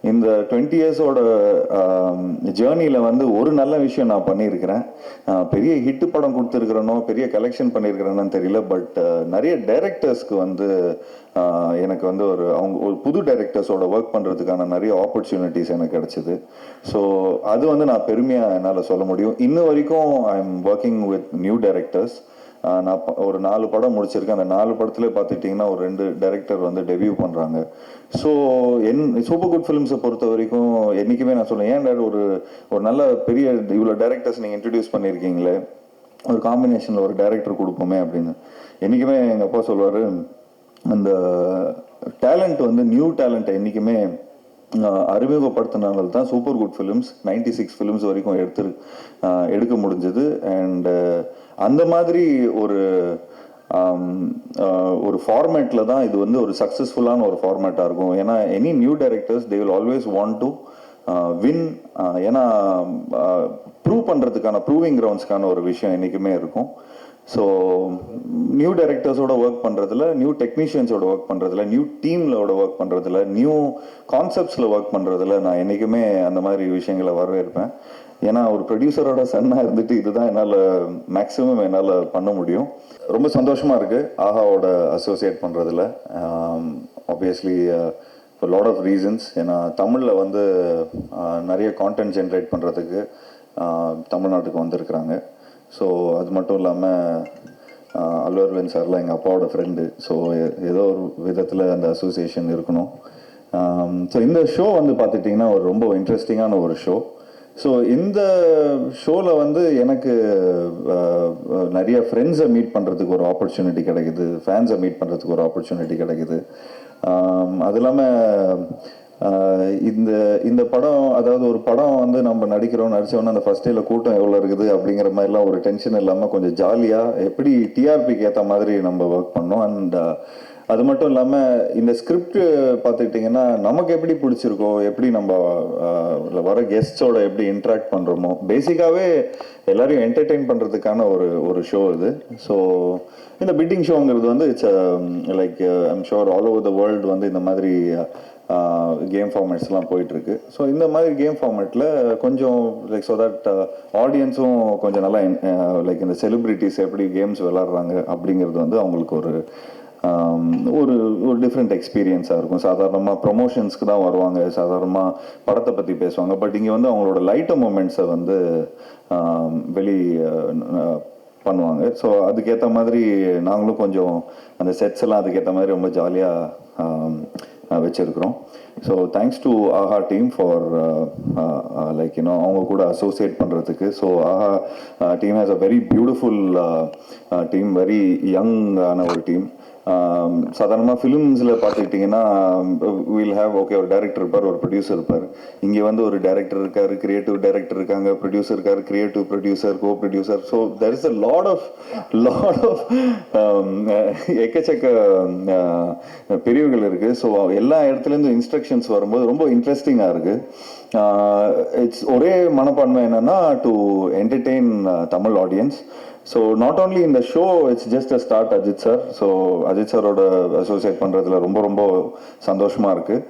இந்த 20 இயர்ஸோட ஜேர்னியில் வந்து ஒரு நல்ல விஷயம் நான் பண்ணியிருக்கிறேன். பெரிய ஹிட்டு படம் கொடுத்துருக்கிறேனோ பெரிய கலெக்ஷன் பண்ணியிருக்கிறேன்னு தெரியல. பட் நிறைய டைரக்டர்ஸ்க்கு வந்து எனக்கு வந்து ஒரு புது டைரக்டர்ஸோட ஒர்க் பண்ணுறதுக்கான நிறைய ஆப்பர்ச்சுனிட்டிஸ் எனக்கு கிடச்சிது. ஸோ அது வந்து நான் பெருமையாக என்னால் சொல்ல முடியும். இன்ன வரைக்கும் I am working with new directors. நான் ஒரு 4 படம் முடிச்சிருக்கேன். அந்த 4 படத்துல பார்த்துட்டிங்கன்னா ஒரு 2 டைரக்டர் வந்து டெபியூ பண்ணுறாங்க. ஸோ சூப்பர் குட் ஃபிலிம்ஸை பொறுத்த வரைக்கும் என்றைக்குமே நான் சொல்லுவேன், ஏன் ஒரு ஒரு நல்ல பெரிய இவ்வளோ டைரக்டர்ஸ் நீங்கள் இன்ட்ரடியூஸ் பண்ணியிருக்கீங்களே, ஒரு காம்பினேஷனில் ஒரு டைரக்டர் கொடுப்போமே அப்படின்னு. என்றைக்குமே எங்கள் அப்பா சொல்லுவார், அந்த டேலண்ட் வந்து நியூ டேலண்ட்டை என்றைக்குமே அறிமுகப்படுத்தினால தான் சூப்பர் குட் ஃபிலிம்ஸ் 96 ஃபிலிம்ஸ் வரைக்கும் எடுக்க முடிஞ்சது. அண்ட் அந்த மாதிரி ஒரு ஃபார்மேட்டில் தான் இது வந்து ஒரு சக்ஸஸ்ஃபுல்லான ஒரு ஃபார்மேட்டாக இருக்கும். ஏன்னா any new directors they will always want to win. ஏன்னா ப்ரூவ் பண்ணுறதுக்கான ப்ரூவிங் கிரவுண்ட்ஸ்க்கான ஒரு விஷயம் என்றைக்குமே இருக்கும். ஸோ நியூ டைரக்டர்ஸோட ஒர்க் பண்ணுறதுல, நியூ டெக்னீஷியன்ஸோட ஒர்க் பண்ணுறதுல, நியூ டீம்லோட ஒர்க் பண்ணுறதுல, நியூ கான்செப்ட்ஸில் ஒர்க் பண்ணுறதுல நான் என்றைக்குமே அந்த மாதிரி விஷயங்களை வரவேற்பேன். ஏன்னா ஒரு ப்ரொடியூசரோட சன்னாக இருந்துட்டு இதுதான் என்னால் பண்ண முடியும். ரொம்ப சந்தோஷமாக இருக்குது ஆஹாவோட அசோசியேட் பண்ணுறதுல. Obviously for lot of reasons. ஏன்னா தமிழில் வந்து நிறைய கான்டென்ட் ஜென்ரேட் பண்ணுறதுக்கு தமிழ்நாட்டுக்கு வந்திருக்கிறாங்க. ஸோ அது மட்டும் இல்லாமல் அல்லு அரவிந்த் சார்லாம் எங்கள் அப்பாவோட ஃப்ரெண்டு. ஸோ ஏதோ ஒரு விதத்தில் அந்த அசோசியேஷன் இருக்கணும். ஸோ இந்த ஷோ வந்து பார்த்துட்டிங்கன்னா ஒரு ரொம்ப இன்ட்ரெஸ்டிங்கான ஒரு ஷோ. ஸோ இந்த ஷோவில் வந்து எனக்கு நிறைய ஃப்ரெண்ட்ஸை மீட் பண்ணுறதுக்கு ஒரு ஆப்பர்ச்சுனிட்டி கிடைக்குது, ஃபேன்ஸை மீட் பண்ணுறதுக்கு ஒரு ஆப்பர்ச்சுனிட்டி கிடைக்குது. அது இல்லாமல் இந்த படம், அதாவது ஒரு படம் வந்து நம்ம நடிச்சோன்னா அந்த ஃபர்ஸ்ட் டேல கூட்டம் எவ்வளோ இருக்குது அப்படிங்கிற மாதிரிலாம் ஒரு டென்ஷன் இல்லாமல் கொஞ்சம் ஜாலியாக எப்படி டிஆர்பிக்கு ஏற்ற மாதிரி நம்ம ஒர்க் பண்ணோம். அண்ட் அது மட்டும் இல்லாமல் இந்த ஸ்கிரிப்ட் பார்த்துக்கிட்டிங்கன்னா நமக்கு எப்படி பிடிச்சிருக்கோ, எப்படி நம்ம வர கெஸ்ட்ஸோட எப்படி இன்ட்ராக்ட் பண்ணுறோமோ, பேசிக்காகவே எல்லாரையும் என்டர்டெயின் பண்ணுறதுக்கான ஒரு ஷோ இது. ஸோ இந்த பிட்டிங் ஷோங்கிறது வந்து it's like I'm sure all over the world வந்து இந்த மாதிரி கேம் ஃபார்மேட்ஸ்லாம் போயிட்டுருக்கு. ஸோ இந்த மாதிரி கேம் ஃபார்மேட்டில் கொஞ்சம் லைக் ஸோ தட் ஆடியன்ஸும் கொஞ்சம் நல்லா லைக் இந்த செலிப்ரிட்டிஸ் எப்படி கேம்ஸ் விளாட்றாங்க அப்படிங்கிறது வந்து அவங்களுக்கு ஒரு டிஃப்ரெண்ட் எக்ஸ்பீரியன்ஸாக இருக்கும். சாதாரணமாக ப்ரொமோஷன்ஸ்க்கு தான் வருவாங்க, சாதாரணமாக படத்தை பற்றி பேசுவாங்க. பட் இங்கே வந்து அவங்களோட லைட்டர் மூமெண்ட்ஸை வந்து வெளி பண்ணுவாங்க. ஸோ அதுக்கேற்ற மாதிரி நாங்களும் கொஞ்சம் அந்த செட்ஸ் எல்லாம் அதுக்கேற்ற மாதிரி ரொம்ப ஜாலியாக வச்சுருக்கிறோம். So thanks to Aha team for like அவங்க கூட அசோசியேட் பண்ணுறதுக்கு. So Aha team has a very beautiful team, very young ஆன ஒரு டீம். சாதாரணமாக ஃபிலிம்ஸில் பார்த்துக்கிட்டிங்கன்னா வில் ஹேவ் ஓகே ஒரு டைரக்டர் இருப்பார், ஒரு ப்ரொடியூசர் இருப்பார். இங்கே வந்து ஒரு டைரக்டர் இருக்கார், கிரியேட்டிவ் டைரக்டர் இருக்காங்க, ப்ரொடியூசர் இருக்கார், creative producer, co producer. So there is a lot of எக்கச்சக்க பிரிவுகள் இருக்குது. ஸோ எல்லா இடத்துலேருந்து இன்ஸ்ட்ரக்ஷன்ஸ் வரும்போது ரொம்ப இன்ட்ரெஸ்டிங்காக இருக்குது. இட்ஸ் ஒரே மனப்பான்மை என்னென்னா to entertain Tamil audience. So not only இந்த show it's just a start Ajith sir. So Ajith சாரோட அசோசியேட் பண்ணுறதுல ரொம்ப ரொம்ப சந்தோஷமாக இருக்குது.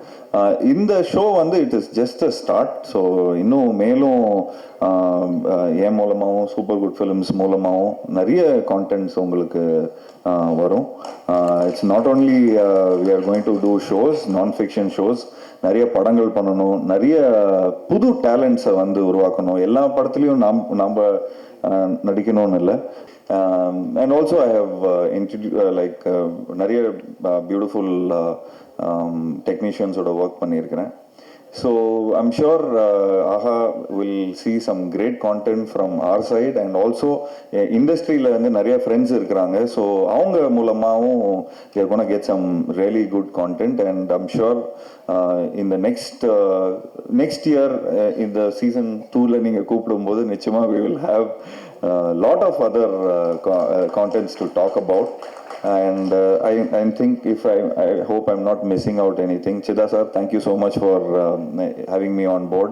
இந்த ஷோ வந்து it is just a start. So இன்னும் மேலும் என் மூலமாகவும் சூப்பர் குட் ஃபிலிம்ஸ் மூலமாகவும் நிறைய கான்டென்ட்ஸ் உங்களுக்கு வரும். It's not only we are going to do shows, non fiction shows, நிறைய படங்கள் பண்ணணும், நிறைய புது டேலண்ட்ஸை வந்து உருவாக்கணும். எல்லா படத்துலையும் நம்ம நடிக்கணும்னு இல்லை. And also I have like நிறைய பியூட்டிஃபுல் டெக்னீஷியன்ஸோட ஒர்க் பண்ணியிருக்கிறேன். So I'm sure AHA will see some great content from our side, and also industryல வந்து நிறைய friends இருக்கிறாங்க. So அவங்க மூலமாகவும் we are gonna get some really good content, and I'm sure in the next year in the season 2ல நீங்க கூப்பிடும்போது நிச்சயமா we will have lot of other contents to talk about. And I think I hope I'm not missing out anything. Chida sir, thank you so much for having me on board.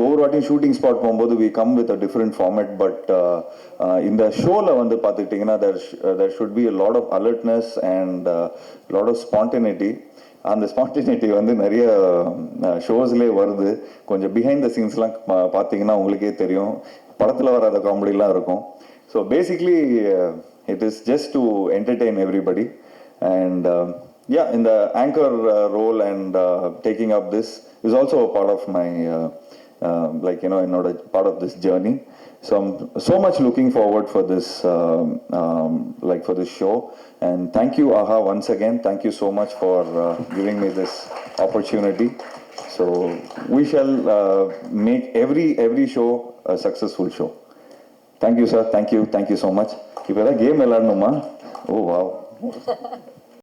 ஒவ்வொரு வாட்டியும் shooting spot போகும்போது we come with a different format, but இந்த ஷோவில் வந்து பார்த்துக்கிட்டிங்கன்னா there should be a lot of alertness and lot of spontaneity. அந்த spontaneity வந்து நிறைய ஷோஸ்லேயே வருது. கொஞ்சம் பிஹைண்ட் த சீன்ஸ்லாம் பார்த்தீங்கன்னா உங்களுக்கே தெரியும், படத்தில் வராத காமெடிலாம் இருக்கும். So basically it is just to entertain everybody. And இந்த anchor role and taking up this is also a part of my என்னோட part of this journey. So I'm so much looking forward for this for this show. And thank you, AHA, once again. Thank you so much for giving me this opportunity. So we shall make every show a successful show. Thank you, sir. Thank you so much. If you have a game, oh wow.